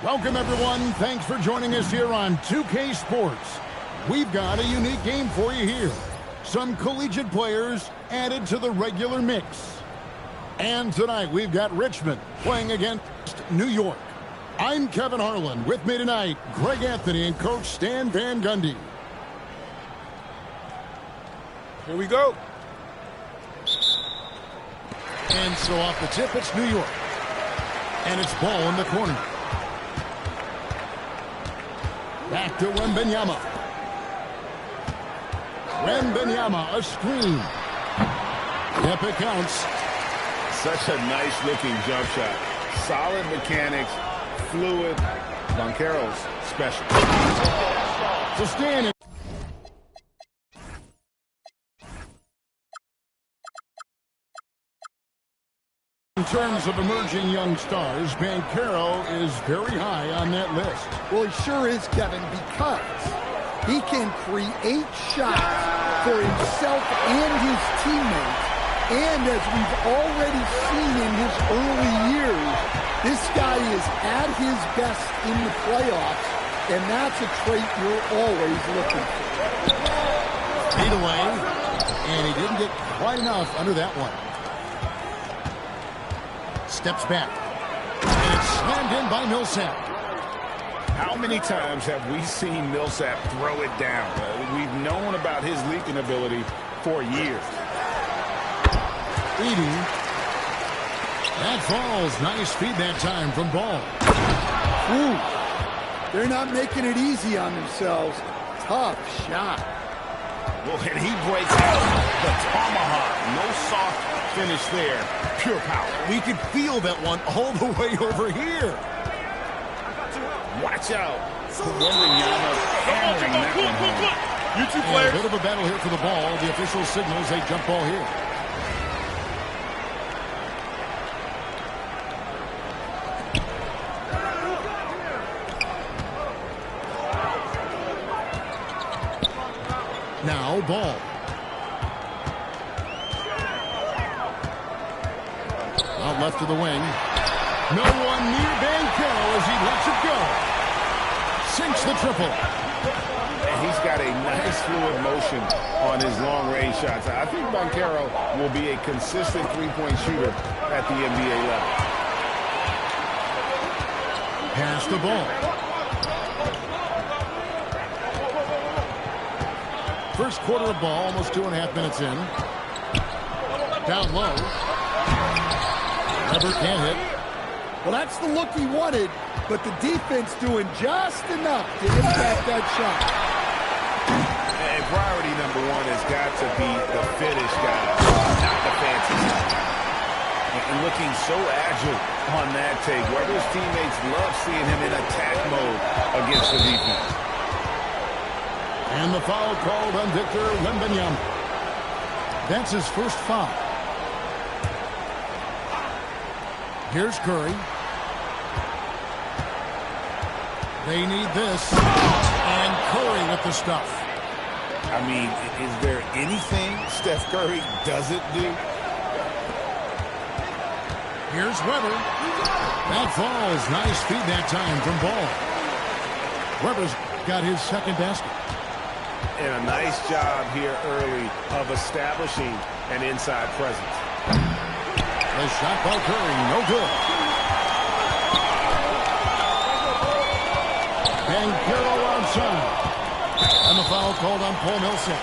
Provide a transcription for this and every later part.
Welcome, everyone. Thanks for joining us here on 2K Sports. We've got a unique game for you here. Some collegiate players added to the regular mix. And tonight, we've got Richmond playing against New York. I'm Kevin Harlan. With me tonight, Greg Anthony and Coach Stan Van Gundy. Here we go. And so off the tip, it's New York. And it's ball in the corner. Back to Wembanyama. Wembanyama, a screen. Yep, it counts. Such a nice-looking jump shot. Solid mechanics, fluid. Banchero's special. So Stan. In terms of emerging young stars, Banchero is very high on that list. Well, he sure is, Kevin, because he can create shots for himself and his teammates. And as we've already seen in his early years, this guy is at his best in the playoffs, and that's a trait you're always looking for. Feed away, and he didn't get quite enough under that one. Steps back. And it's slammed in by Millsap. How many times have we seen Millsap throw it down? We've known about his leaping ability for years. Eating. That falls. Nice feed that time from Ball. Ooh. They're not making it easy on themselves. Tough shot. Well, and he breaks out the tomahawk. No soft finish there. Pure power. We could feel that one all the way over here. Watch out. Wembanyama hammering that one home. You two players. A bit of a battle here for the ball. The official signals a jump ball here. Now Ball. Out left to the wing. No one near Banchero as he lets it go. Sinks the triple. And he's got a nice fluid motion on his long-range shots. I think Banchero will be a consistent three-point shooter at the NBA level. Pass the ball. First quarter of ball, almost 2.5 minutes in. Down low. Weber can't hit. Well, that's the look he wanted, but the defense doing just enough to impact that shot. And priority number one has got to be the finish, guys, not the fancy shot. And looking so agile on that take. Weber's teammates love seeing him in attack mode against the defense. And the foul called on Victor Wembanyama. That's his first foul. Here's Curry. They need this. And Curry with the stuff. I mean, is there anything Steph Curry doesn't do? Here's Weber. That falls. Nice feed that time from Ball. Weber's got his second basket. And a nice job here early of establishing an inside presence. The shot by Curry, no good. Banchero outside. And the foul called on Paul Millsap.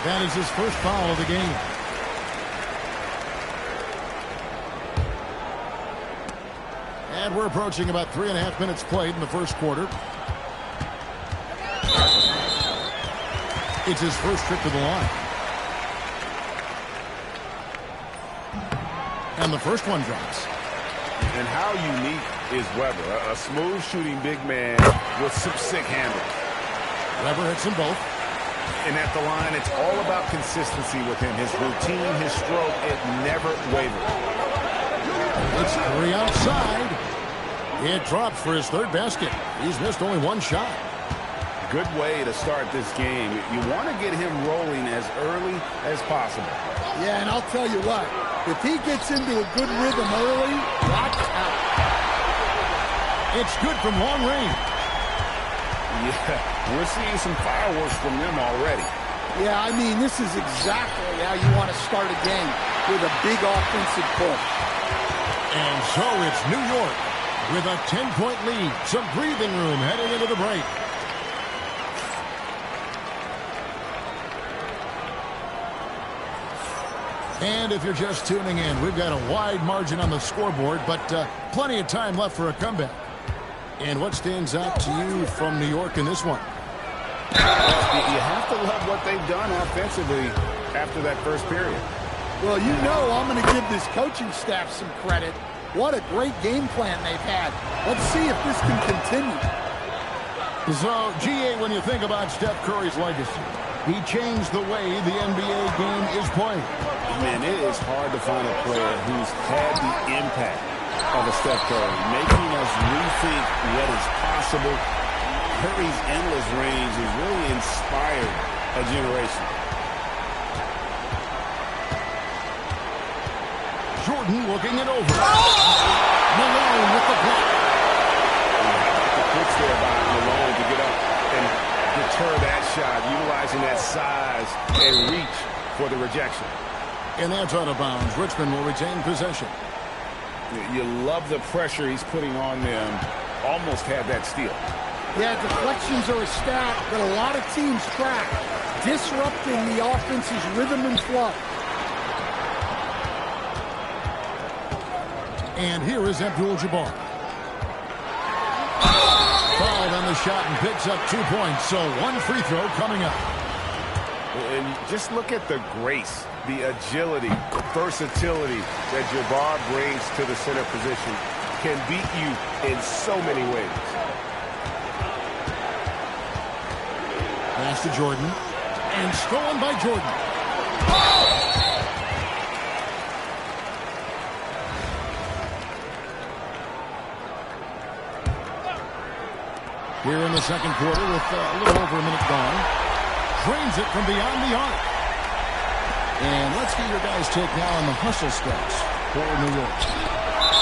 That is his first foul of the game. And we're approaching about 3.5 minutes played in the first quarter. It's his first trip to the line. And the first one drops. And how unique is Weber? A smooth shooting big man with some sick handle. Weber hits them both. And at the line, it's all about consistency with him. His routine, his stroke, it never wavers. It's Curry outside. It drops for his third basket. He's missed only one shot. Good way to start this game. You want to get him rolling as early as possible. Yeah, and I'll tell you what, if he gets into a good rhythm early, watch out. It's good from long range. Yeah, we're seeing some fireworks from them already. Yeah, I mean, this is exactly how you want to start a game, with a big offensive push. And so it's New York with a 10-point lead. Some breathing room heading into the break. And if you're just tuning in, we've got a wide margin on the scoreboard, but plenty of time left for a comeback. And what stands out to you from New York in this one? You have to love what they've done offensively after that first period. Well, you know I'm going to give this coaching staff some credit. What a great game plan they've had. Let's see if this can continue. So, GA, when you think about Steph Curry's legacy, he changed the way the NBA game is played. Man, it is hard to find a player who's had the impact of a Steph Curry, making us rethink what is possible. Curry's endless range has really inspired a generation. Jordan looking it over. Malone with the block. The pitch there by Malone to get up and deter that shot, utilizing that size and reach for the rejection. And that's out of bounds. Richmond will retain possession. You love the pressure he's putting on them. Almost had that steal. Yeah, deflections are a stat that a lot of teams track, disrupting the offense's rhythm and flow. And here is Abdul-Jabbar. Fouled on the shot and picks up 2 points. So one free throw coming up. And just look at the grace, the agility, versatility that Jabbar brings to the center position. Can beat you in so many ways. Pass to Jordan. And stolen by Jordan. Here in the second quarter with a little over a minute gone. Drains it from beyond the arc. And let's get your guys' take now on the hustle stats for New York.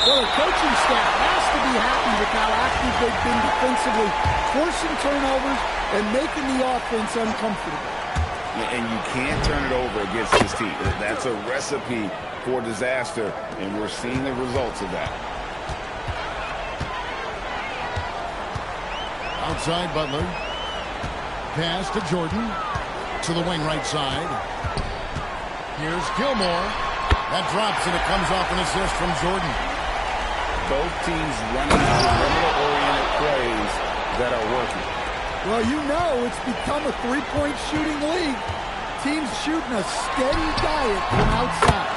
Well, the coaching staff has to be happy with how active they've been defensively, forcing turnovers and making the offense uncomfortable. And you can't turn it over against this team. That's a recipe for disaster, and we're seeing the results of that. Outside Butler. Pass to Jordan. To the wing right side. Here's Gilmore. That drops and it comes off an assist from Jordan. Both teams running perimeter-oriented plays that are working. Well, you know it's become a three-point shooting league. Teams shooting a steady diet from outside.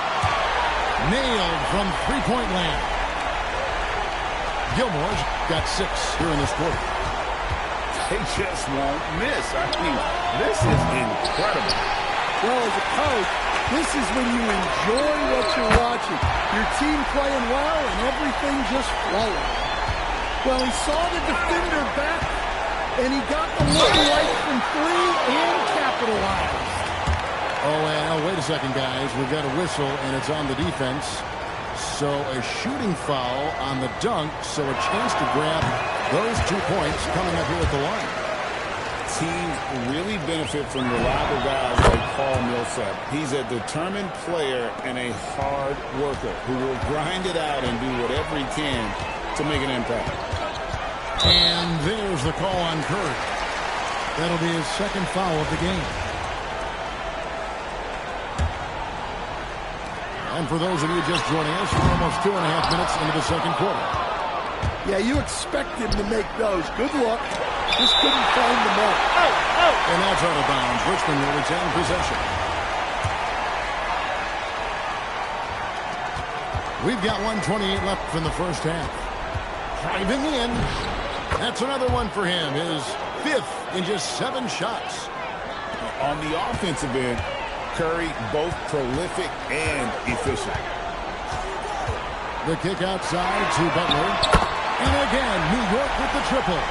Nailed from three-point land. Gilmore's got 6 here in this quarter. They just won't miss. I mean, this is incredible. Well, as a coach, this is when you enjoy what you're watching. Your team playing well and everything just flowing. Well, he saw the defender back, and he got the look right from 3 and capitalized. Oh, wait a second, guys. We've got a whistle, and it's on the defense. So a shooting foul on the dunk, so a chance to grab those 2 points coming up here at the line. Teams really benefit from reliable guys like Paul Millsap. He's a determined player and a hard worker who will grind it out and do whatever he can to make an impact. And there's the call on Curry. That'll be his second foul of the game. And for those of you just joining us, we're almost 2.5 minutes into the second quarter. Yeah, you expect him to make those. Good luck. Just couldn't find the mark. And that's out of bounds. Richmond will retain possession. We've got 1:28 left in the first half. Driving in. That's another one for him. His 5th in just 7 shots. On the offensive end, Curry both prolific and efficient. The kick outside to Butler. And again, New York with the triple.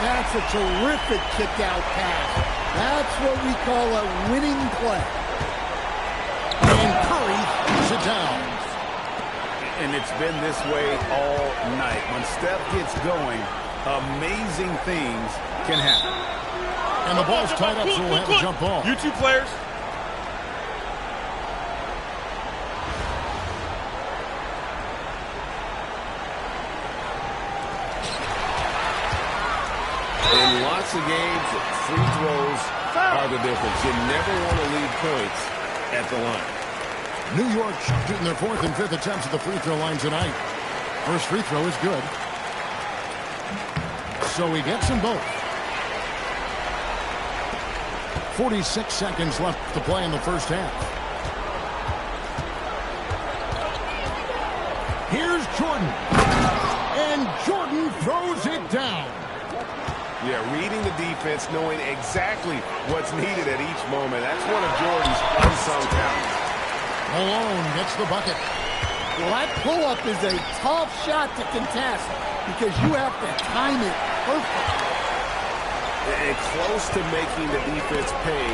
That's a terrific kick-out pass. That's what we call a winning play. And Curry puts it down. And it's been this way all night. When Steph gets going, amazing things can happen. And the ball's tied up, so we'll have a jump ball. You two players. In lots of games, free throws are the difference. You never want to leave points at the line. New York shooting their 4th and 5th attempts at the free throw line tonight. First free throw is good. So he gets them both. 46 seconds left to play in the first half. Here's Jordan. And Jordan throws it down. Yeah, reading the defense, knowing exactly what's needed at each moment. That's one of Jordan's unsung talents. Malone gets the bucket. Well, that pull-up is a tough shot to contest because you have to time it perfectly. And close to making the defense pay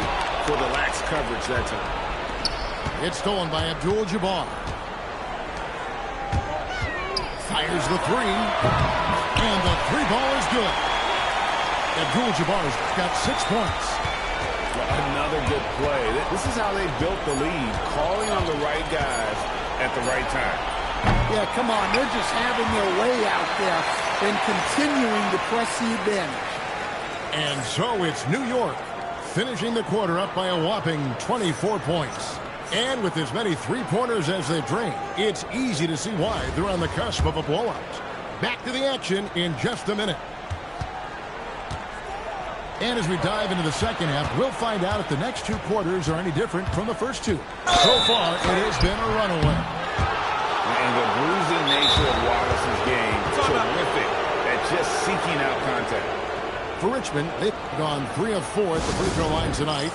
for the lax coverage that time. It's stolen by Abdul-Jabbar. Fires the three. And the three ball is good. Abdul-Jabbar's got 6 points. Another good play. This is how they built the lead, calling on the right guys at the right time. Yeah, come on. They're just having their way out there and continuing to press the advantage. And so it's New York finishing the quarter up by a whopping 24 points. And with as many three-pointers as they've drained, it's easy to see why they're on the cusp of a blowout. Back to the action in just a minute. And as we dive into the second half, we'll find out if the next 2 quarters are any different from the first 2. So far, it has been a runaway. And the bruising nature of Wallace's game, terrific at just seeking out contact. For Richmond, they've gone 3 of 4 at the free throw line tonight.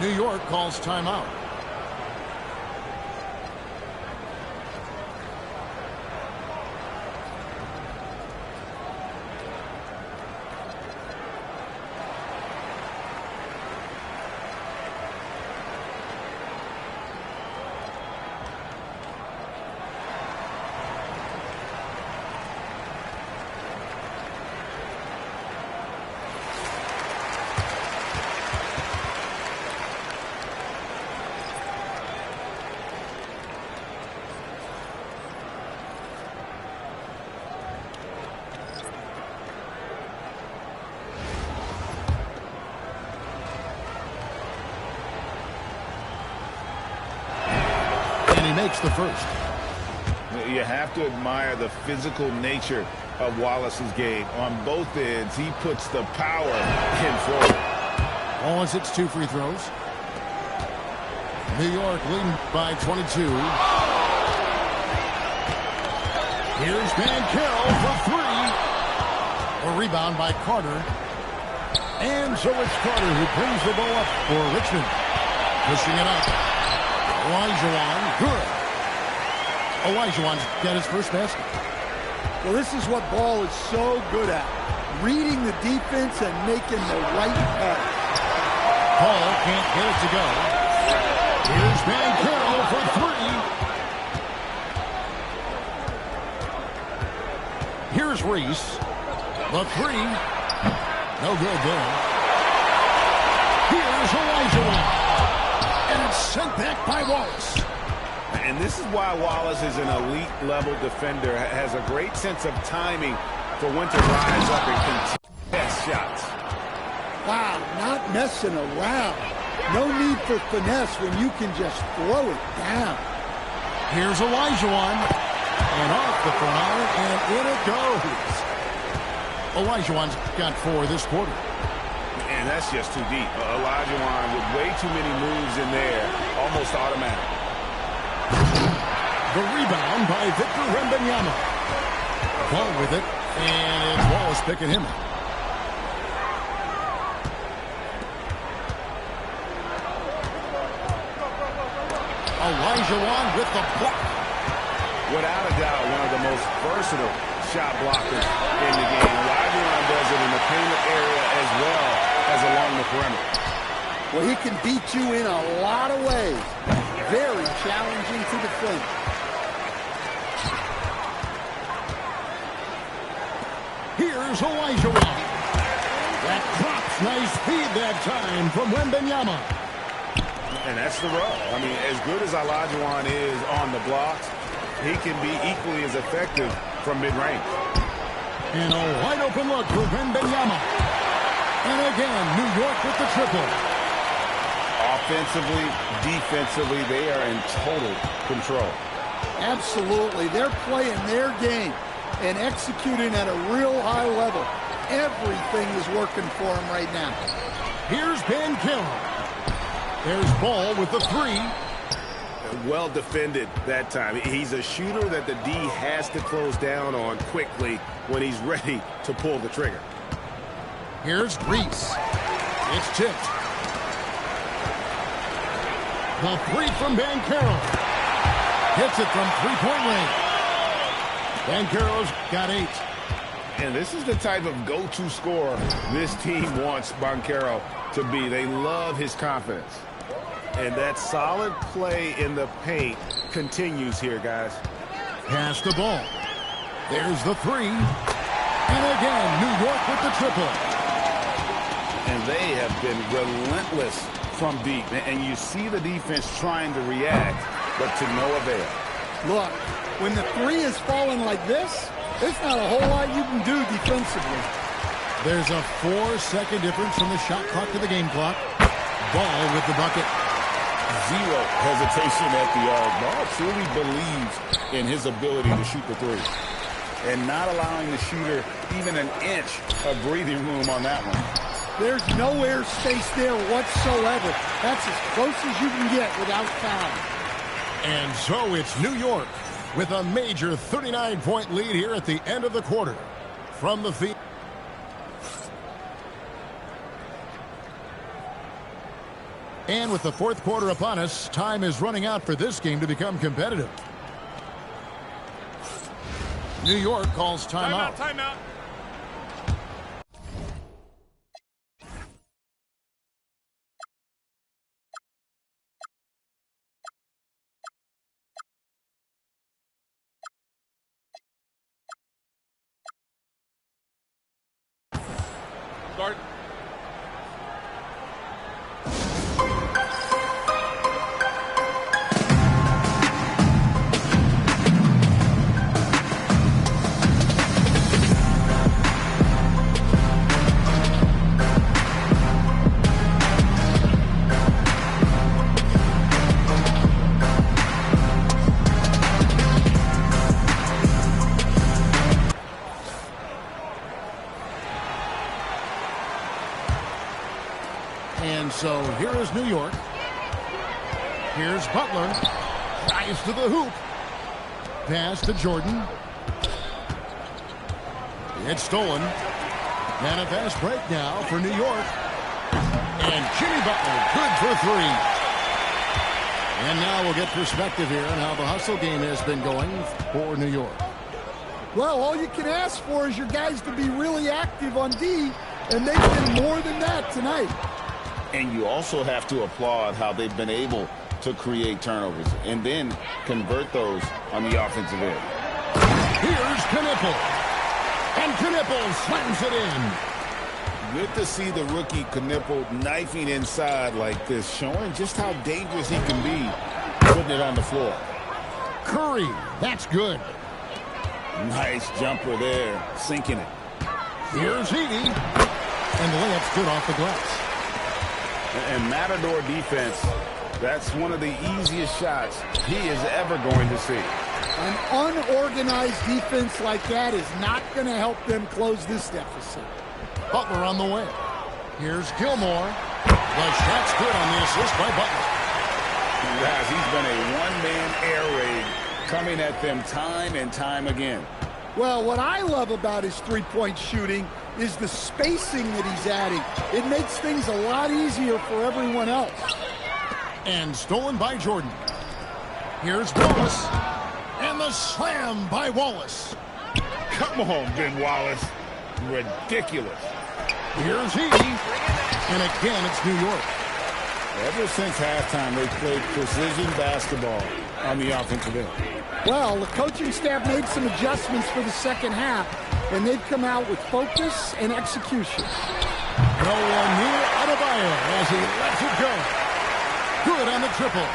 New York calls timeout. Makes the first. You have to admire the physical nature of Wallace's game. On both ends, he puts the power in forward. Wallace hits 2 free throws. New York leading by 22. Here's Van Carroll for 3. A rebound by Carter. And so it's Carter who brings the ball up for Richmond. Pushing it up. Olajuwon, good. Olajuwon's got his first basket. Well, this is what Ball is so good at. Reading the defense and making the right pass. Paul can't get it to go. Here's Van Carroll for 3. Here's Reese. The 3. No good there. Here's Olajuwon. And it's sent back by Wallace. And this is why Wallace is an elite-level defender, has a great sense of timing for when to rise up and contest shots. Wow, not messing around. No need for finesse when you can just throw it down. Here's Olajuwon. And off the front iron, and in it goes. Olajuwon's got 4 this quarter. And that's just too deep. Olajuwon with way too many moves in there, almost automatic. The rebound by Victor Wembanyama. Ball with it, and it's Wallace picking him up. Olajuwon with the block. Without a doubt, one of the most versatile shot blockers in the game. Olajuwon does it in the paint area as well as along the perimeter. Well, he can beat you in a lot of ways. Very challenging to defend. Here's Elijah Watt. That drops. Nice feed that time from Wembanyama. And that's the rub. I mean, as good as Olajuwon is on the blocks, he can be equally as effective from mid-range. And a wide open look for Wembanyama. And again, New York with the triple. Offensively, defensively, they are in total control. Absolutely. They're playing their game and executing at a real high level. Everything is working for them right now. Here's Banchero. There's Ball with the three. Well defended that time. He's a shooter that the D has to close down on quickly when he's ready to pull the trigger. Here's Reese. It's tipped. The three from Banchero. Hits it from three-point range. Banchero's got 8. And this is the type of go-to scorer this team wants Banchero to be. They love his confidence. And that solid play in the paint continues here, guys. Pass the ball. There's the three. And again, New York with the triple. And they have been relentless from deep. And you see the defense trying to react, but to no avail. Look, when the three is falling like this, there's not a whole lot you can do defensively. There's a 4-second difference from the shot clock to the game clock. Ball with the bucket. Zero hesitation at the arc. Ball truly believes in his ability to shoot the three. And not allowing the shooter even an inch of breathing room on that one. There's no air space there whatsoever. That's as close as you can get without foul. And so it's New York with a major 39-point lead here at the end of the quarter. From the field. And with the fourth quarter upon us, time is running out for this game to become competitive. New York calls timeout. Timeout. Start. And so here is New York. Here's Butler. Drives to the hoop. Pass to Jordan. It's stolen. And a fast break now for New York. And Jimmy Butler, good for 3. And now we'll get perspective here on how the hustle game has been going for New York. Well, all you can ask for is your guys to be really active on D, and they've been more than that tonight. And you also have to applaud how they've been able to create turnovers and then convert those on the offensive end. Here's Knipple. And Knipple slams it in. Good to see the rookie Knipple knifing inside like this, showing just how dangerous he can be putting it on the floor. Curry, that's good. Nice jumper there, sinking it. Here's Heaney. And the layup's good off the glass. And Matador defense, that's one of the easiest shots he is ever going to see. An unorganized defense like that is not going to help them close this deficit. Butler on the way. Here's Gilmore. The shot's good on the assist by Butler. Guys, he's been a one-man air raid coming at them time and time again. Well, what I love about his three-point shooting is the spacing that he's adding. It makes things a lot easier for everyone else. And stolen by Jordan. Here's Wallace. And the slam by Wallace. Come on, Ben Wallace. Ridiculous. Here's Heaney. And again, it's New York. Ever since halftime, they've played precision basketball on the offensive end. Well, the coaching staff made some adjustments for the second half, and they've come out with focus and execution. No one near Adebayo as he lets it go. Good on the triple.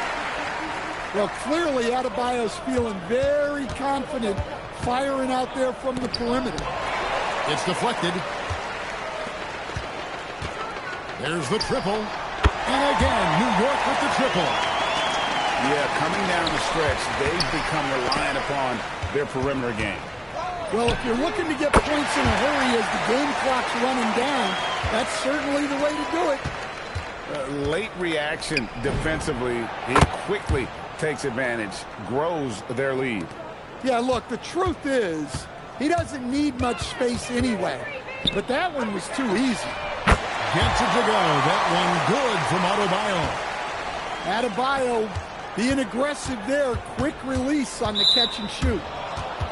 Well, clearly Adebayo's feeling very confident firing out there from the perimeter. It's deflected. There's the triple. And again, New York with the triple. Yeah, coming down the stretch, they've become reliant upon their perimeter game. Well, if you're looking to get points in a hurry as the game clock's running down, that's certainly the way to do it. Late reaction defensively, he quickly takes advantage, grows their lead. Yeah, look, the truth is, he doesn't need much space anyway. But that one was too easy. Gets it to go. That one good from Adebayo. Adebayo being aggressive there. Quick release on the catch and shoot.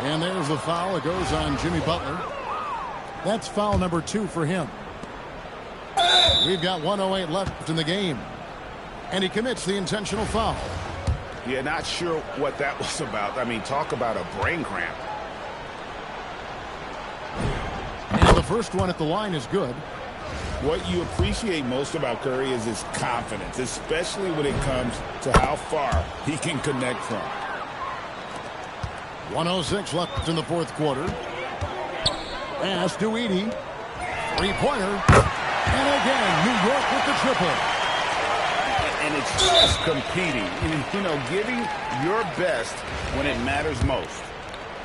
And there's the foul. It goes on Jimmy Butler. That's foul number 2 for him. We've got 1:08 left in the game. And he commits the intentional foul. Yeah, not sure what that was about. I mean, talk about a brain cramp. And the first one at the line is good. What you appreciate most about Curry is his confidence, especially when it comes to how far he can connect from. 1:06 left in the fourth quarter. Pass to Edey. Three-pointer. And again, New York with the triple. And it's just competing, giving your best when it matters most.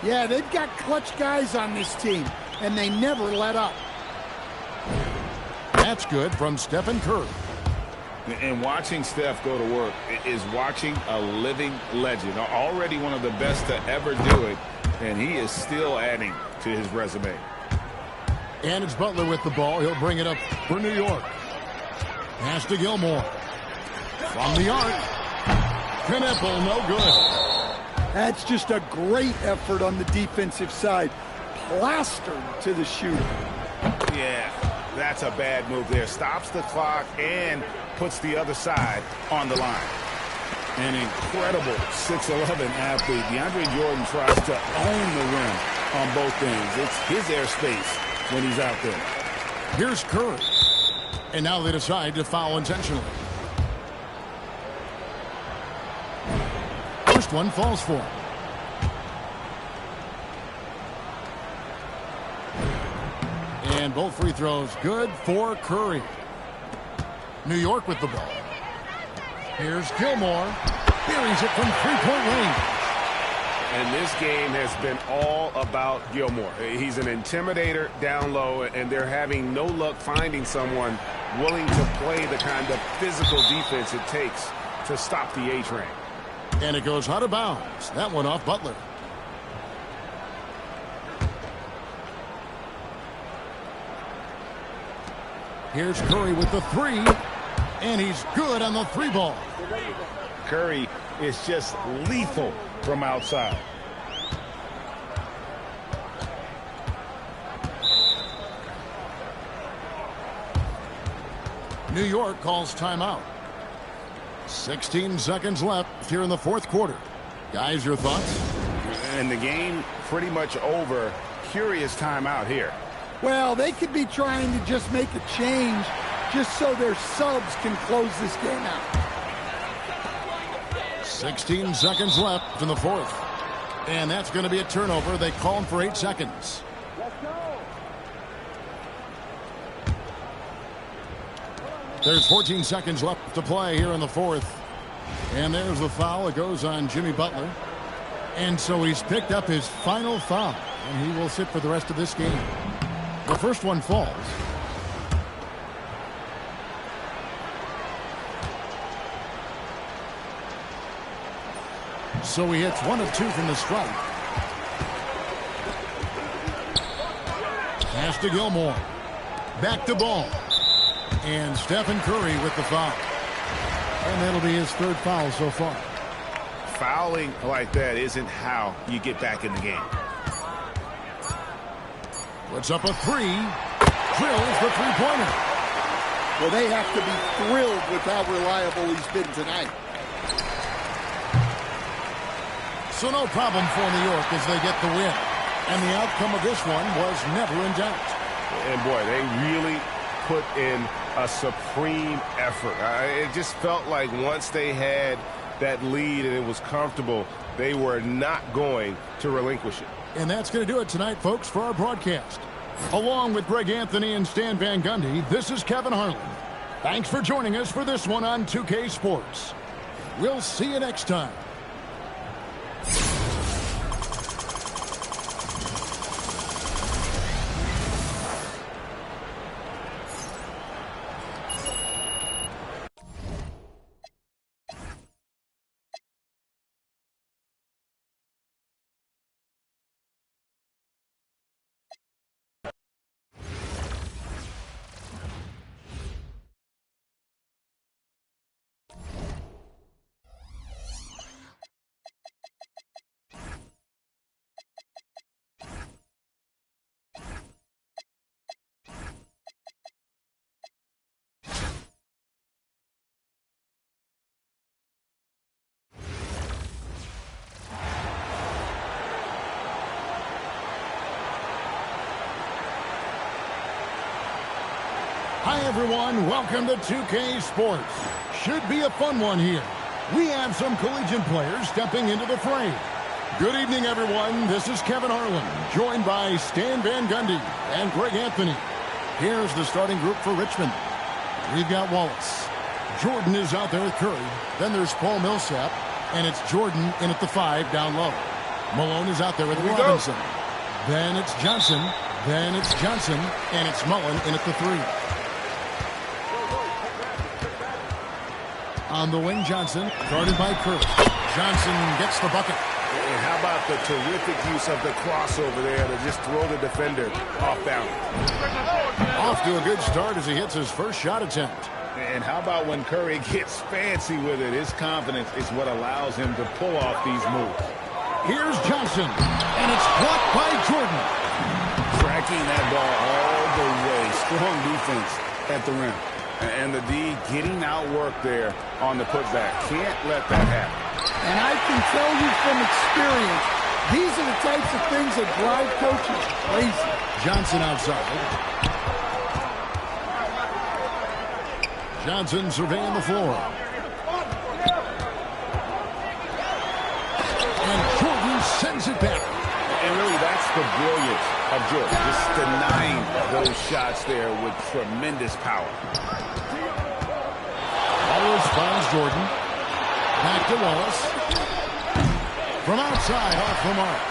Yeah, they've got clutch guys on this team, and they never let up. That's good from Stephen Curry. And watching Steph go to work is watching a living legend. Already one of the best to ever do it, and he is still adding to his resume. And it's Butler with the ball. He'll bring it up for New York. Pass to Gilmore. From the arc. Knepel, no good. That's just a great effort on the defensive side. Plastered to the shooter. Yeah, that's a bad move there. Stops the clock and puts the other side on the line. An incredible 6'11" athlete. DeAndre Jordan tries to own the rim on both ends. It's his airspace when he's out there. Here's Curry. And now they decide to foul intentionally. First one falls for him. And both free throws good for Curry. New York with the ball. Here's Gilmore. Buries it from three-point range. And this game has been all about Gilmore. He's an intimidator down low, and they're having no luck finding someone willing to play the kind of physical defense it takes to stop the A-train. And it goes out of bounds. That one off Butler. Here's Curry with the three. And he's good on the three ball. Curry is just lethal from outside. New York calls timeout. 16 seconds left here in the fourth quarter. Guys, your thoughts? And the game pretty much over. Curious timeout here. Well, they could be trying to just make a change just so their subs can close this game out. 16 seconds left in the fourth. And that's going to be a turnover. They call him for 8 seconds. There's 14 seconds left to play here in the fourth. And there's the foul. It goes on Jimmy Butler. And so he's picked up his final foul. And he will sit for the rest of this game. The first one falls. So he hits 1 of 2 from the strike. Pass to Gilmore. Back to ball. And Stephen Curry with the foul. And that'll be his third foul so far. Fouling like that isn't how you get back in the game. Puts up a three. Drills the three-pointer. Well, they have to be thrilled with how reliable he's been tonight. So no problem for New York as they get the win. And the outcome of this one was never in doubt. And, boy, they really put in a supreme effort. It just felt like once they had that lead and it was comfortable, they were not going to relinquish it. And that's going to do it tonight, folks, for our broadcast. Along with Greg Anthony and Stan Van Gundy, this is Kevin Harlan. Thanks for joining us for this one on 2K Sports. We'll see you next time. Hi, everyone. Welcome to 2K Sports. Should be a fun one here. We have some collegiate players stepping into the fray. Good evening, everyone. This is Kevin Harlan, joined by Stan Van Gundy and Greg Anthony. Here's the starting group for Richmond. We've got Wallace. Jordan is out there with Curry. Then there's Paul Millsap, and it's Jordan in at the 5 down low. Malone is out there with Robinson. Then it's Johnson. Then it's Johnson, and it's Mullen in at the 3. On the wing, Johnson, guarded by Curry. Johnson gets the bucket. And how about the terrific use of the crossover there to just throw the defender off balance? Off to a good start as he hits his first shot attempt. And how about when Curry gets fancy with it? His confidence is what allows him to pull off these moves. Here's Johnson, and it's blocked by Jordan. Tracking that ball all the way. Strong defense at the rim. And the D getting outworked there on the putback. Can't let that happen. And I can tell you from experience, these are the types of things that drive coaches crazy. Johnson outside. Johnson surveying the floor. And Jordan sends it back. And really, that's the brilliance of Jordan. Just denying those shots there with tremendous power. Wallace finds Jordan. Back to Wallace. From outside, off the mark.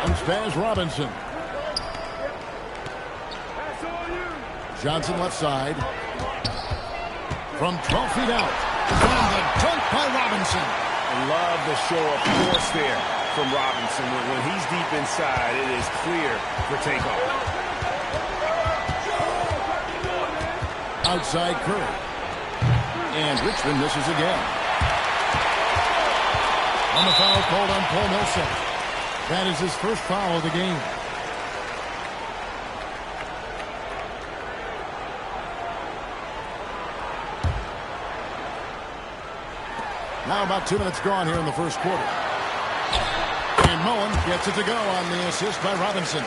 Comes past Robinson. Johnson left side. From 12 feet out. And the dunk by Robinson. Love the show of force there from Robinson. When he's deep inside, it is clear for takeoff. Outside Curry. And Richmond misses again. On the foul called on Paul Millsap. That is his first foul of the game. Now about 2 minutes gone here in the first quarter. And Mullen gets it to go on the assist by Robinson.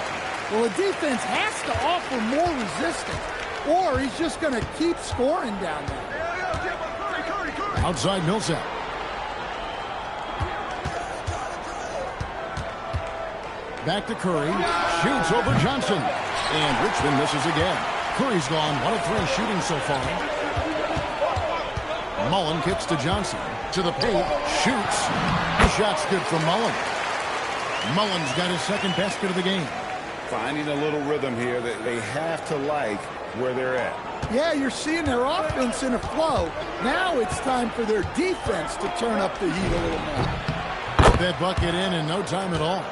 Well, the defense has to offer more resistance, or he's just going to keep scoring down there. Outside Millsap. Back to Curry. Shoots over Johnson. And Richmond misses again. Curry's gone 1 of 3 shooting so far. Mullen kicks to Johnson. To the paint. Shoots. The shot's good from Mullen. Mullen's got his second basket of the game. Finding a little rhythm here that they have to like where they're at. Yeah, you're seeing their offense in a flow. Now it's time for their defense to turn up the heat a little more. Put that bucket in no time at all.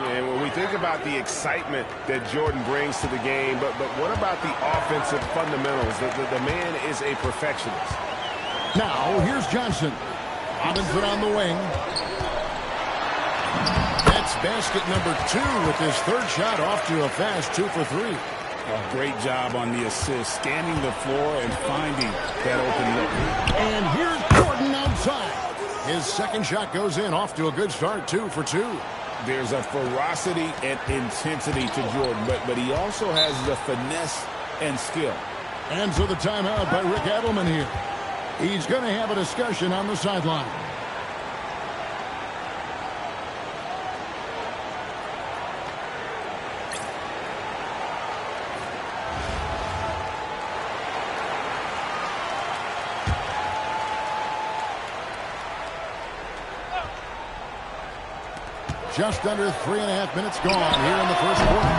Yeah, when we think about the excitement that Jordan brings to the game, but what about the offensive fundamentals? The man is a perfectionist. Now, here's Johnson. Robinson on the wing. That's basket number 2 with his third shot off to a fast 2 for 3. A great job on the assist, scanning the floor and finding that open look. And here's Jordan outside. His second shot goes in, off to a good start, 2 for 2. There's a ferocity and intensity to Jordan, but he also has the finesse and skill. And so the timeout by Rick Edelman here. He's going to have a discussion on the sideline. Just under 3.5 minutes gone here in the first quarter.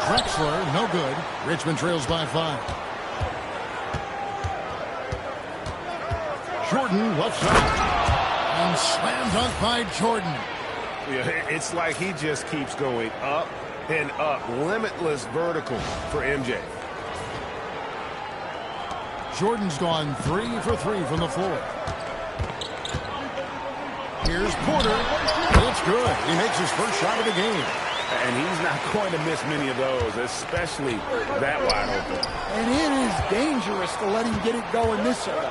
Drexler, no good. Richmond trails by 5. Jordan, left side. And slam dunk by Jordan. Yeah, it's like he just keeps going up and up. Limitless vertical for MJ. Jordan's gone 3 for 3 from the floor. Here's Porter. It's good. He makes his first shot of the game. And he's not going to miss many of those, especially that wide open. And it is dangerous to let him get it going this early.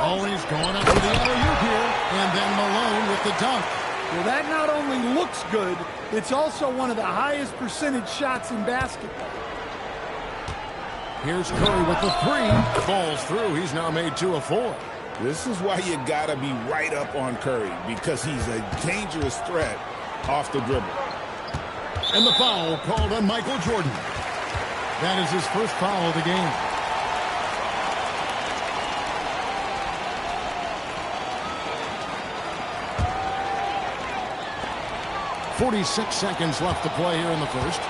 Always going up for the alley-oop here. And then Malone with the dunk. Well, that not only looks good, it's also one of the highest percentage shots in basketball. Here's Curry with the 3. Falls through. He's now made 2 of 4. This is why you got to be right up on Curry, because he's a dangerous threat off the dribble. And the foul called on Michael Jordan. That is his first foul of the game. .46 seconds left to play here in the first.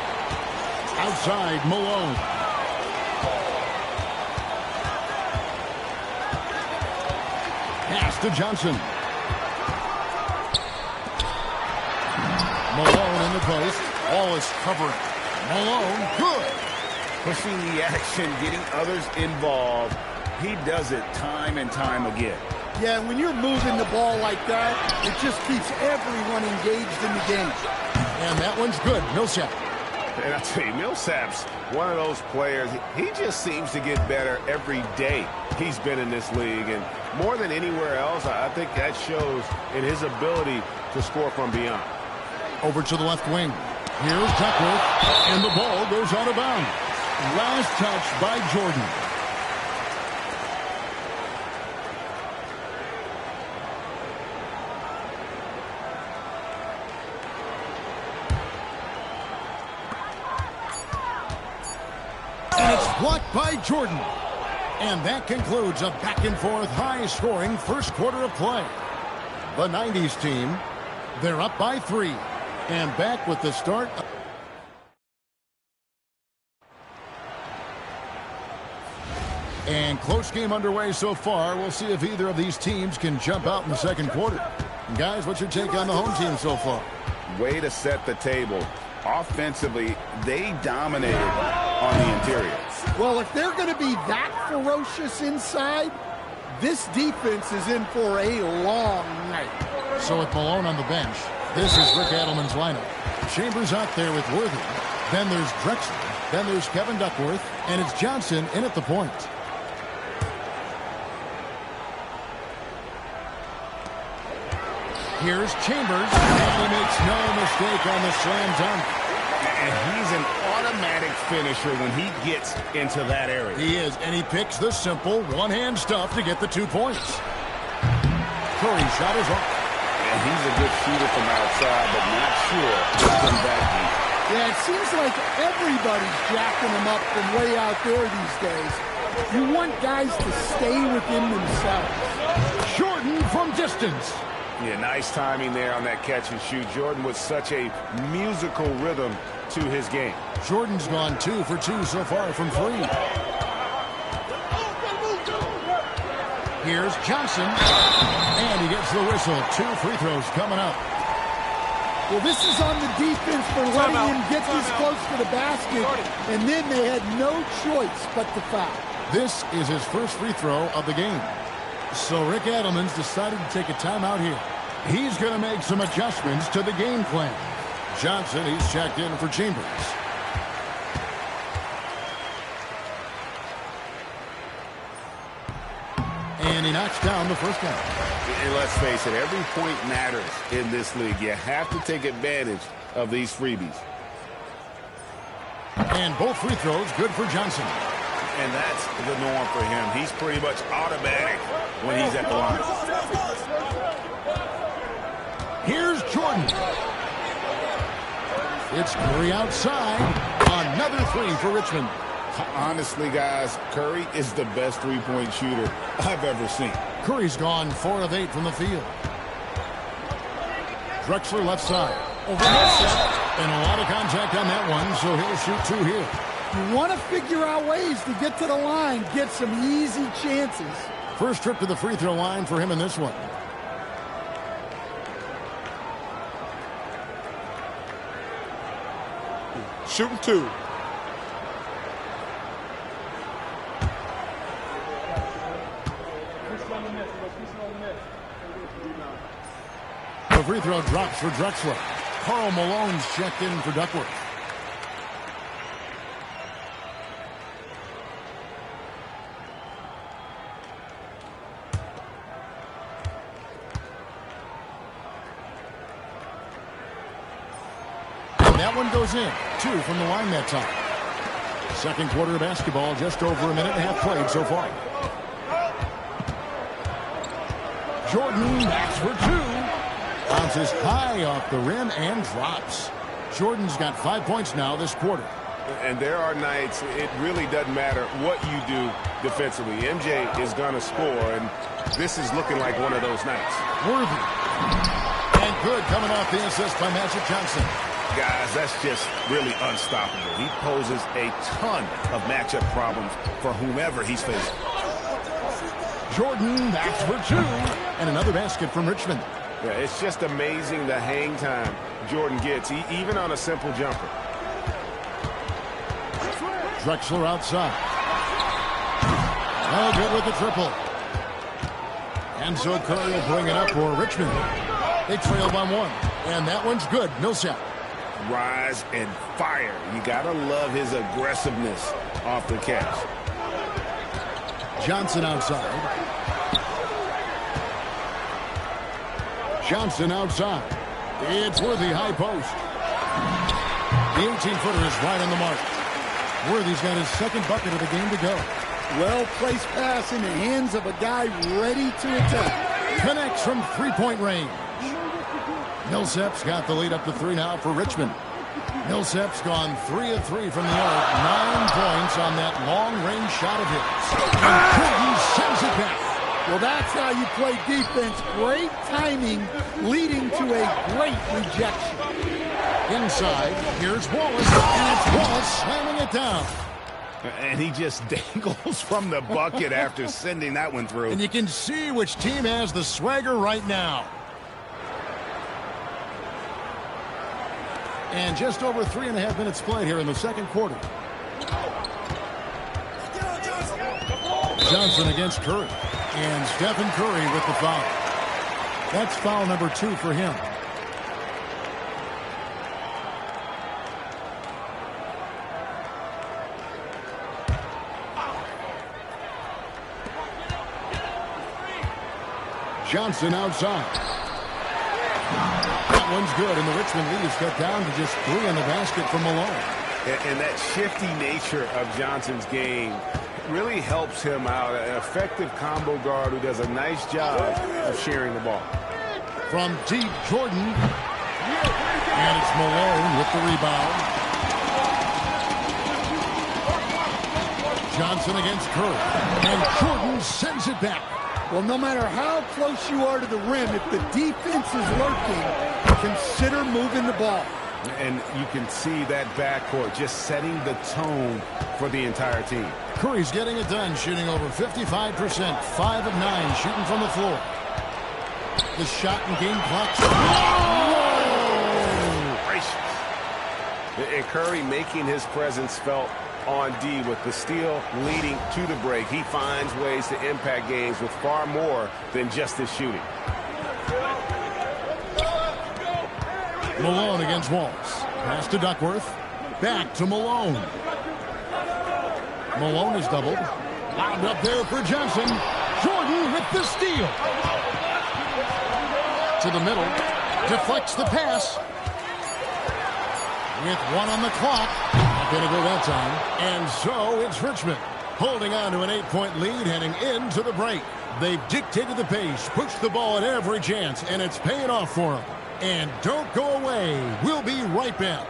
Outside, Malone. Pass to Johnson. Malone in the post. Wallace covering. Malone, good. Pushing the action, getting others involved. He does it time and time again. Yeah, when you're moving the ball like that, it just keeps everyone engaged in the game. And that one's good. Millsap. And I tell you, Millsap's one of those players. He just seems to get better every day he's been in this league. And more than anywhere else, I think that shows in his ability to score from beyond. Over to the left wing. Here's Duckworth. And the ball goes out of bounds. Last touch by Jordan. And it's blocked by Jordan. And that concludes a back-and-forth, high-scoring first quarter of play. The 90s team, they're up by 3. And back with the start. And close game underway so far. We'll see if either of these teams can jump out in the second quarter. Guys, what's your take on the home team so far? Way to set the table. Offensively, they dominated on the interior. Well, if they're going to be that ferocious inside, this defense is in for a long night. So with Malone on the bench, this is Rick Adelman's lineup. Chambers out there with Worthy. Then there's Drexler. Then there's Kevin Duckworth. And it's Johnson in at the point. Here's Chambers. And he makes no mistake on the slam dunk. And he's an automatic finisher when he gets into that area. He is, and he picks the simple one-hand stuff to get the 2 points. Curry's shot is off. And he's a good shooter from outside, but not sure from that deep. Yeah, it seems like everybody's jacking them up from way out there these days. You want guys to stay within themselves. Jordan from distance. Yeah, nice timing there on that catch and shoot. Jordan with such a musical rhythm to his game. Jordan's gone 2 for 2 so far from 3. Here's Johnson. And he gets the whistle. 2 free throws coming up. Well, this is on the defense for letting him get this close to the basket, and then they had no choice but to foul. This is his first free throw of the game. So Rick Adelman's decided to take a timeout here. He's going to make some adjustments to the game plan. Johnson, he's checked in for Chambers. And And he knocks down the first one. And let's face it, every point matters in this league. You have to take advantage of these freebies. And both free throws good for Johnson. And that's the norm for him. He's pretty much automatic when he's at the line. Here's Jordan. It's Curry outside. Another three for Richmond. Honestly, guys, Curry is the best three-point shooter I've ever seen. Curry's gone 4 of 8 from the field. Drexler left side. Over Millsap. And a lot of contact on that one, so he'll shoot 2 here. You want to figure out ways to get to the line, get some easy chances. First trip to the free throw line for him in this one. Shooting 2. The free throw drops for Drexler. Karl Malone's checked in for Duckworth. And that one goes in. 2 from the line that time. Second quarter of basketball, just over a minute and a half played so far. Jordan backs for 2. Bounces high off the rim and drops. Jordan's got 5 points now this quarter. And there are nights it really doesn't matter what you do defensively. MJ is going to score, and this is looking like one of those nights. Worthy. And good coming off the assist by Magic Johnson. Guys, that's just really unstoppable. He poses a ton of matchup problems for whomever he's facing. Jordan backs for 2. And another basket from Richmond. Yeah, it's just amazing the hang time Jordan gets, even on a simple jumper. Drexler outside. Oh, good with the triple. And so Curry will bring it up for Richmond. They trail by 1. And that one's good. Millsap. Rise and fire. You gotta love his aggressiveness off the catch. Johnson outside. Johnson outside. It's Worthy high post. The 18-footer is right on the mark. Worthy's got his second bucket of the game to go. Well-placed pass in the hands of a guy ready to attack. Connects from three-point range. Millsap's got the lead up to 3 now for Richmond. Millsap's gone 3 of 3 from the arc. 9 points on that long-range shot of his. And Curry sends it back. Well, that's how you play defense. Great timing, leading to a great rejection. Inside, here's Wallace, and it's Wallace slamming it down. And he just dangles from the bucket after sending that one through. And you can see which team has the swagger right now. And just over 3.5 minutes played here in the second quarter. Johnson against Curry. And Stephen Curry with the foul. That's foul number 2 for him. Johnson outside. That one's good, and the Richmond lead is cut down to just 3 on the basket from Malone. And that shifty nature of Johnson's game really helps him out. An effective combo guard who does a nice job of sharing the ball. From deep, Jordan. And it's Malone with the rebound. Johnson against Curry. And Jordan sends it back. Well, no matter how close you are to the rim, if the defense is lurking, consider moving the ball. And you can see that backcourt just setting the tone for the entire team. Curry's getting it done, shooting over 55%, 5 of 9 shooting from the floor. The shot and game clock. Oh! Gracious. And Curry making his presence felt on D with the steal leading to the break. He finds ways to impact games with far more than just his shooting. Malone against Wallace. Pass to Duckworth. Back to Malone. Malone is doubled. Lobbed up there for Johnson. Jordan with the steal. To the middle. Deflects the pass. With 1 on the clock. Not going to go that time. And so it's Richmond holding on to an 8-point lead heading into the break. They've dictated the pace, pushed the ball at every chance, and it's paying off for them. And don't go away. We'll be right back.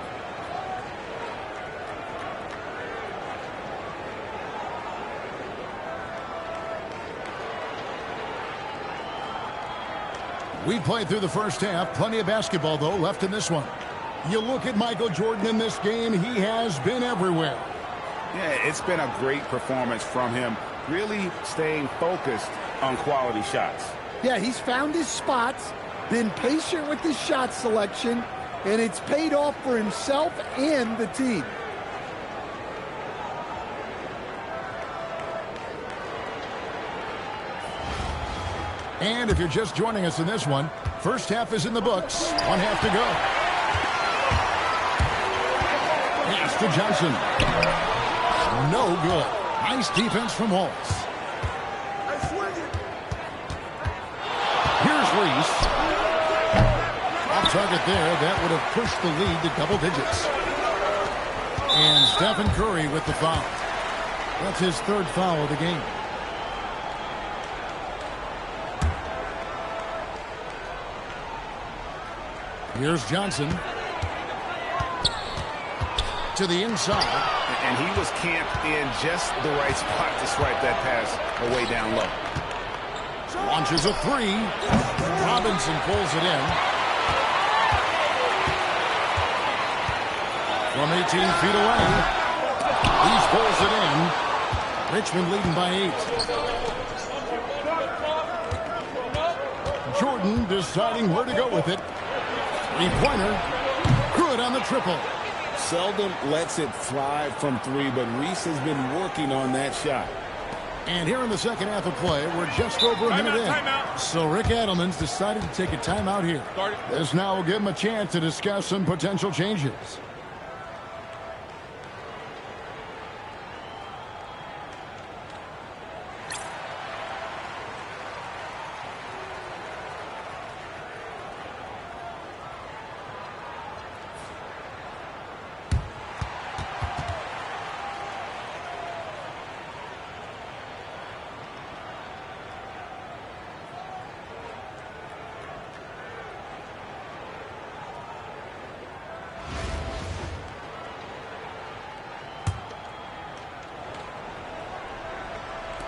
We played through the first half. Plenty of basketball, though, left in this one. You look at Michael Jordan in this game, he has been everywhere. Yeah, it's been a great performance from him, really staying focused on quality shots. Yeah, he's found his spots, been patient with his shot selection, and it's paid off for himself and the team. And if you're just joining us in this one, first half is in the books. 1 half to go. Pass to Johnson. No good. Nice defense from Holtz. Here's Reese. Off target there. That would have pushed the lead to double digits. And Stephen Curry with the foul. That's his 3rd foul of the game. Here's Johnson. To the inside. And he was camped in just the right spot to swipe that pass away down low. Launches a 3. Robinson pulls it in. From 18 feet away. He pulls it in. Richmond leading by 8. Jordan deciding where to go with it. 3-pointer. Good on the triple. Seldom lets it fly from 3, but Reese has been working on that shot. And here in the second half of play, we're just over a minute in. So Rick Adelman's decided to take a timeout here. This now will give him a chance to discuss some potential changes.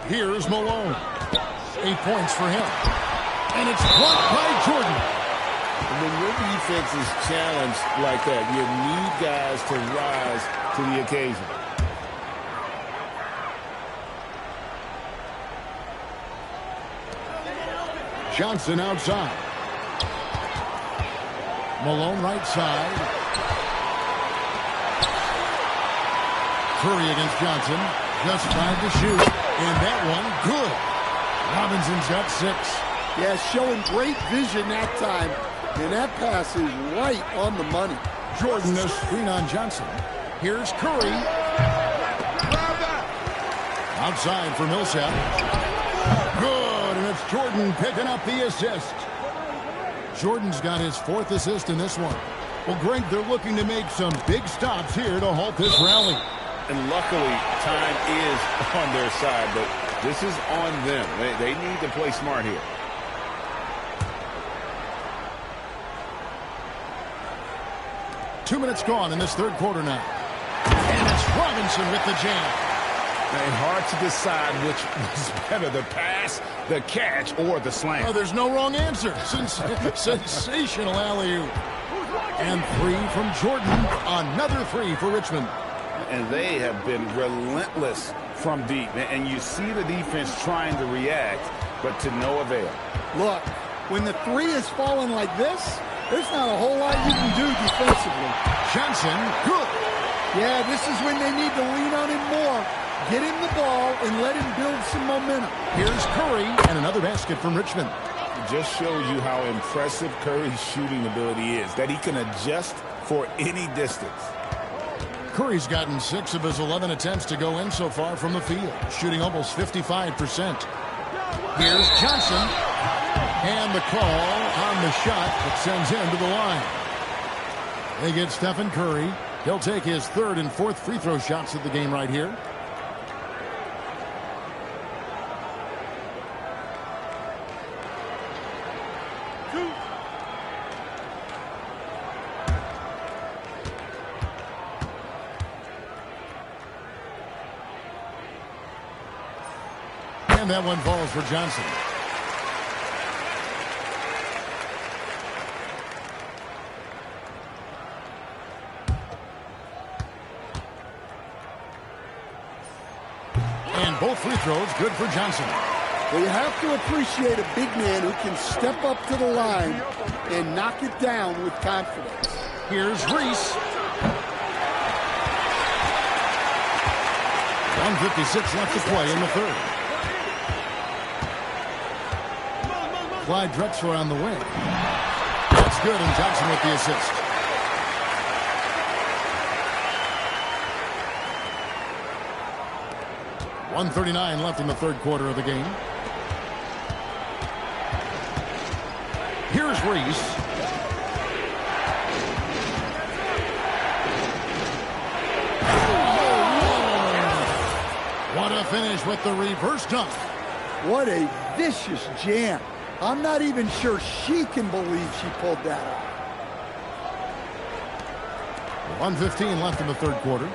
Here's Malone. 8 points for him. And it's blocked by Jordan. When your defense is challenged like that, you need guys to rise to the occasion. Johnson outside. Malone right side. Curry against Johnson. Just 5 to shoot. And that one, good. Robinson's got 6. Yeah, showing great vision that time. And that pass is right on the money. Jordan a screen on Johnson. Here's Curry. Outside for Millsap. Good, and it's Jordan picking up the assist. Jordan's got his 4th assist in this one. Well, Greg, they're looking to make some big stops here to halt this rally. And luckily, time is on their side, but this is on them. They need to play smart here. Two minutes gone in this third quarter now. And it's Robinson with the jam. And hard to decide which was better, the pass, the catch, or the slam. Oh, there's no wrong answer. Sensational alley-oop. And 3 from Jordan. Another 3 for Richmond. And they have been relentless from deep. And you see the defense trying to react, but to no avail. Look, when the 3 is falling like this, there's not a whole lot you can do defensively. Johnson, good. Yeah, this is when they need to lean on him more. Get him the ball and let him build some momentum. Here's Curry, and another basket from Richmond. It just shows you how impressive Curry's shooting ability is, that he can adjust for any distance. Curry's gotten 6 of his 11 attempts to go in so far from the field, shooting almost 55%. Here's Johnson. And the call on the shot that sends him to the line. They get Stephen Curry. He'll take his third and fourth free throw shots of the game right here. And that one falls for Johnson. And both free throws good for Johnson. Well, you have to appreciate a big man who can step up to the line and knock it down with confidence. Here's Reese. 1:56 left to play in the third. Clyde Drexler on the wing. That's good, and Johnson with the assist. .139 left in the third quarter of the game. Here's Reese. What a finish with the reverse dunk. What a vicious jam. I'm not even sure she can believe she pulled that off. 1:15 left in the third quarter.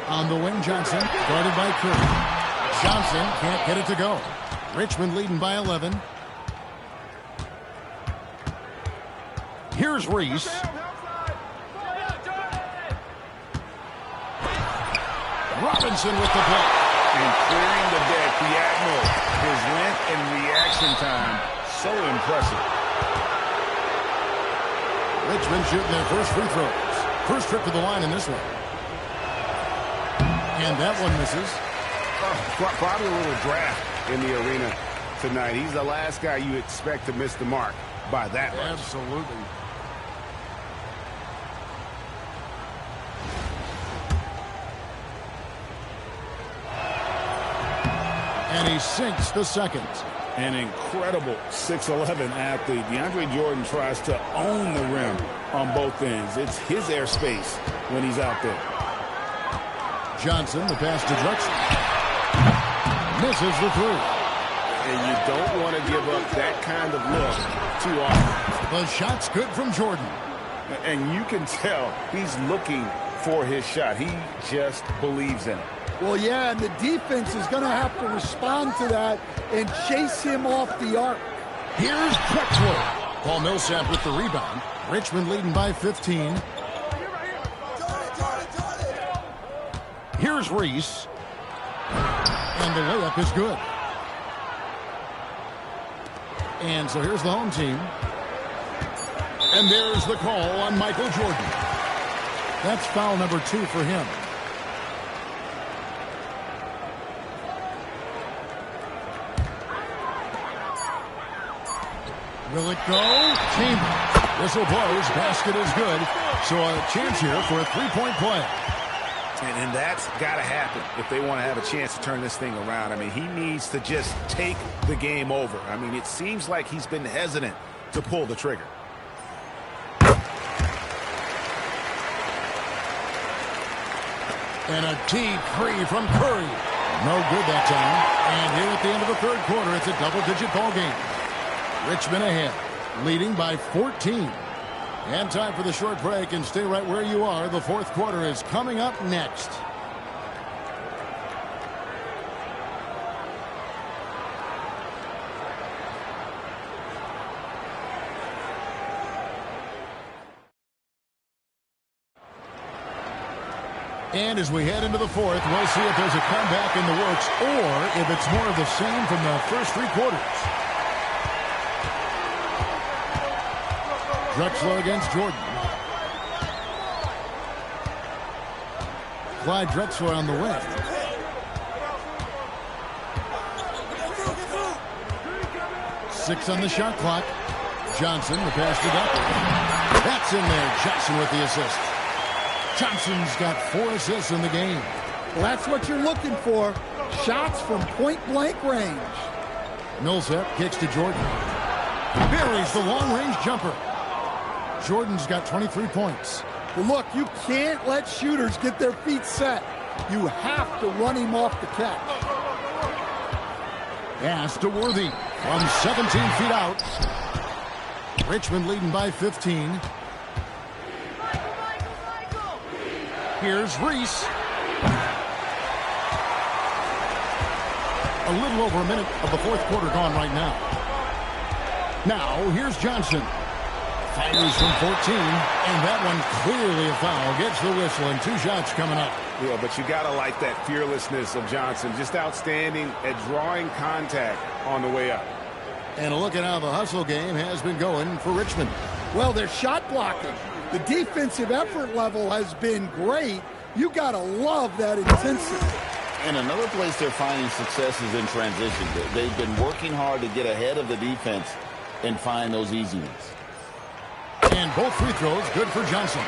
On the wing, Johnson, guarded by Curry. Johnson can't get it to go. Richmond leading by 11. Here's Reese. Robinson with the block. And clearing the deck, the Admiral. His length and reaction time, so impressive. Richmond shooting their first free throws. First trip to the line in this one. And that one misses. Probably a little draft in the arena tonight. He's the last guy you expect to miss the mark by that much. Absolutely. And he sinks the second. An incredible 6'11" athlete. DeAndre Jordan tries to own the rim on both ends. It's his airspace when he's out there. Johnson, the pass to Drexler. Misses the three. And you don't want to give up that kind of look too often. The shot's good from Jordan. And you can tell he's looking for his shot. He just believes in it. Well, yeah, and the defense is going to have to respond to that and chase him off the arc. Here's Drexler. Paul Millsap with the rebound. Richmond leading by 15. Here's Reese. And the layup is good. And so here's the home team. And there's the call on Michael Jordan. That's foul number 2 for him. Will it go? Chamber. Whistle blows. Basket is good. So a chance here for a three-point play. And that's got to happen if they want to have a chance to turn this thing around. I mean, he needs to just take the game over. I mean, it seems like he's been hesitant to pull the trigger. And a deep three from Curry. No good that time. And here at the end of the third quarter, it's a double-digit ball game. Richmond ahead, leading by 14. And time for the short break, and stay right where you are. The fourth quarter is coming up next. And as we head into the fourth, we'll see if there's a comeback in the works or if it's more of the same from the first three quarters. Drexler against Jordan. Clyde Drexler on the wing. Six on the shot clock. Johnson, the pass to Duffy. That's in there. Johnson with the assist. Johnson's got 4 assists in the game. Well, that's what you're looking for. shots from point-blank range. Millsap kicks to Jordan. Buries the long-range jumper. Jordan's got 23 points. Well, look, you can't let shooters get their feet set. You have to run him off the catch. Pass to Worthy from 17 feet out. Richmond leading by 15. Here's Reese. A little over a minute of the fourth quarter gone right now. Now, here's Johnson. Fires from 14, and that one clearly a foul. Gets the whistle, and 2 shots coming up. Yeah, but you got to like that fearlessness of Johnson. Just outstanding at drawing contact on the way up. And a look at how the hustle game has been going for Richmond. Well, they're shot blocking. The defensive effort level has been great. You got to love that intensity. And another place they're finding success is in transition. They've been working hard to get ahead of the defense and find those easy ones. And both free throws good for Johnson.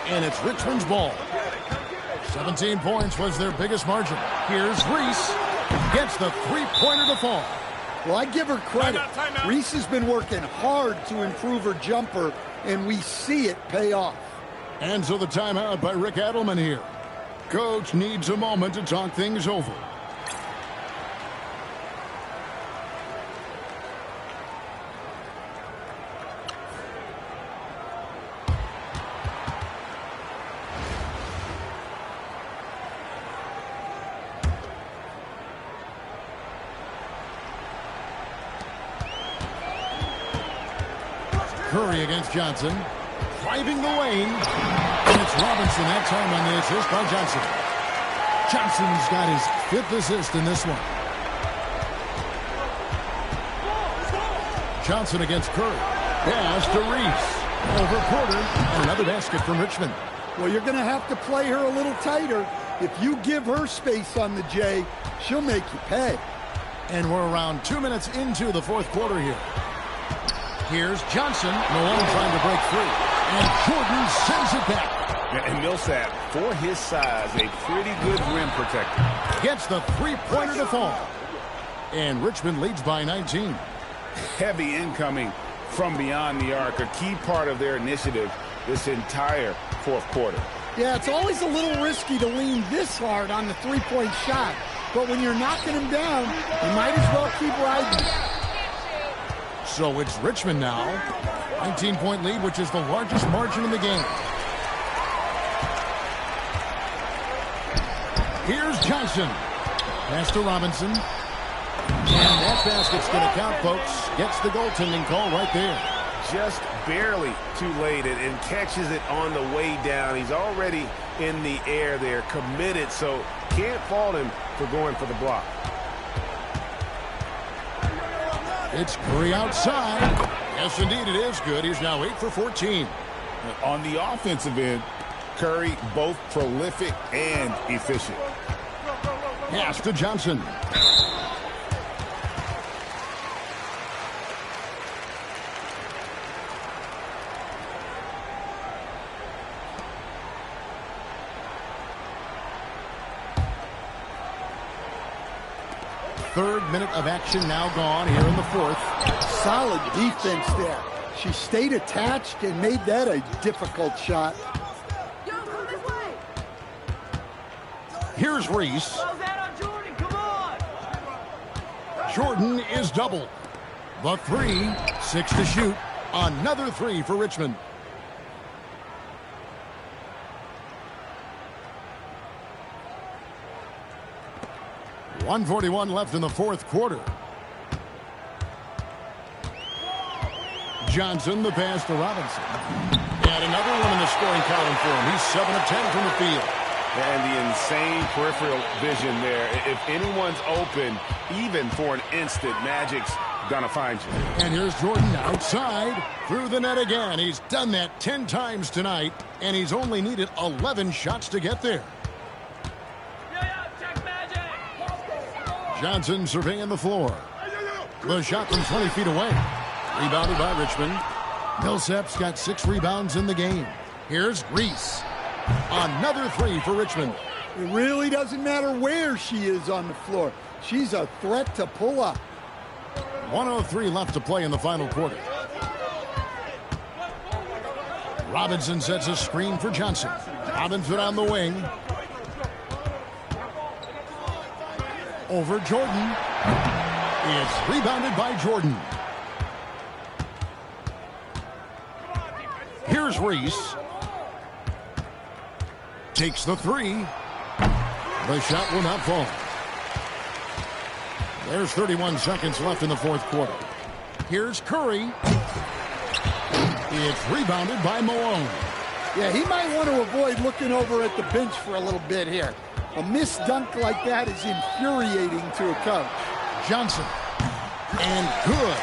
And it's Richmond's ball. 17 points was their biggest margin. Here's Reese. Gets the three-pointer to fall. Well, I give her credit. Reese has been working hard to improve her jumper, and we see it pay off. And so the timeout by Rick Adelman here. Coach needs a moment to talk things over. Curry against Johnson. Driving the lane. And it's Robinson that time on the assist by Johnson. Johnson's got his 5th assist in this one. Johnson against Curry. Pass to Reese. Over Porter. And another basket from Richmond. Well, you're going to have to play her a little tighter. If you give her space on the J, she'll make you pay. And we're around 2 minutes into the fourth quarter here. Here's Johnson. Malone trying to break free. And Jordan sends it back. And Millsap, for his size, a pretty good rim protector. Gets the three-pointer to fall. And Richmond leads by 19. Heavy incoming from beyond the arc, a key part of their initiative this entire fourth quarter. Yeah, it's always a little risky to lean this hard on the three-point shot. But when you're knocking him down, you might as well keep riding. So it's Richmond now. 19-point lead, which is the largest margin in the game. Here's Johnson. Pass to Robinson. And that basket's going to count, folks. Gets the goaltending call right there. Just barely too late and catches it on the way down. He's already in the air there, committed, so can't fault him for going for the block. It's Curry outside. Yes, indeed, it is good. He's now 8 for 14. On the offensive end, Curry both prolific and efficient. Pass to Johnson. Third minute of action now gone here in the fourth. Solid defense there. She stayed attached and made that a difficult shot. Here's Reese. Jordan is doubled. The three, 6 to shoot. Another three for Richmond. .141 left in the fourth quarter. Johnson, the pass to Robinson. And another one in the scoring column for him. He's 7 of 10 from the field. And the insane peripheral vision there. If anyone's open, even for an instant, Magic's gonna find you. And here's Jordan outside through the net again. He's done that 10 times tonight, and he's only needed 11 shots to get there. Johnson surveying the floor. The shot from 20 feet away. Rebounded by Richmond. Millsap's got 6 rebounds in the game. Here's Reese. Another three for Richmond. It really doesn't matter where she is on the floor. She's a threat to pull up. 1:03 left to play in the final quarter. Robinson sets a screen for Johnson. Robinson on the wing. Over Jordan. It's rebounded by Jordan. Here's Reese. Takes the three. The shot will not fall. There's 31 seconds left in the fourth quarter. Here's Curry. It's rebounded by Malone. Yeah, he might want to avoid looking over at the bench for a little bit here. A missed dunk like that is infuriating to a coach. Johnson. And good,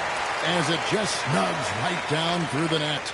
as it just snugs right down through the net.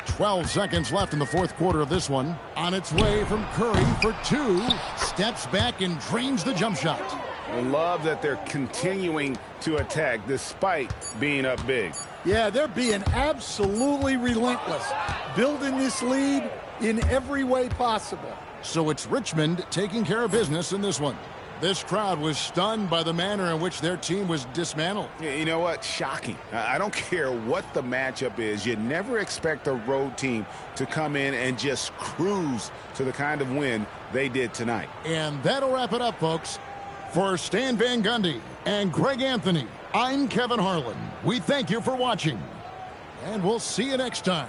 12 seconds left in the fourth quarter of this one. On its way from Curry for two. Steps back and drains the jump shot. I love that they're continuing to attack despite being up big. Yeah, they're being absolutely relentless, building this lead in every way possible. So it's Richmond taking care of business in this one. This crowd was stunned by the manner in which their team was dismantled. You know what? Shocking. I don't care what the matchup is. You never expect a road team to come in and just cruise to the kind of win they did tonight. And that'll wrap it up, folks. For Stan Van Gundy and Greg Anthony, I'm Kevin Harlan. We thank you for watching, and we'll see you next time.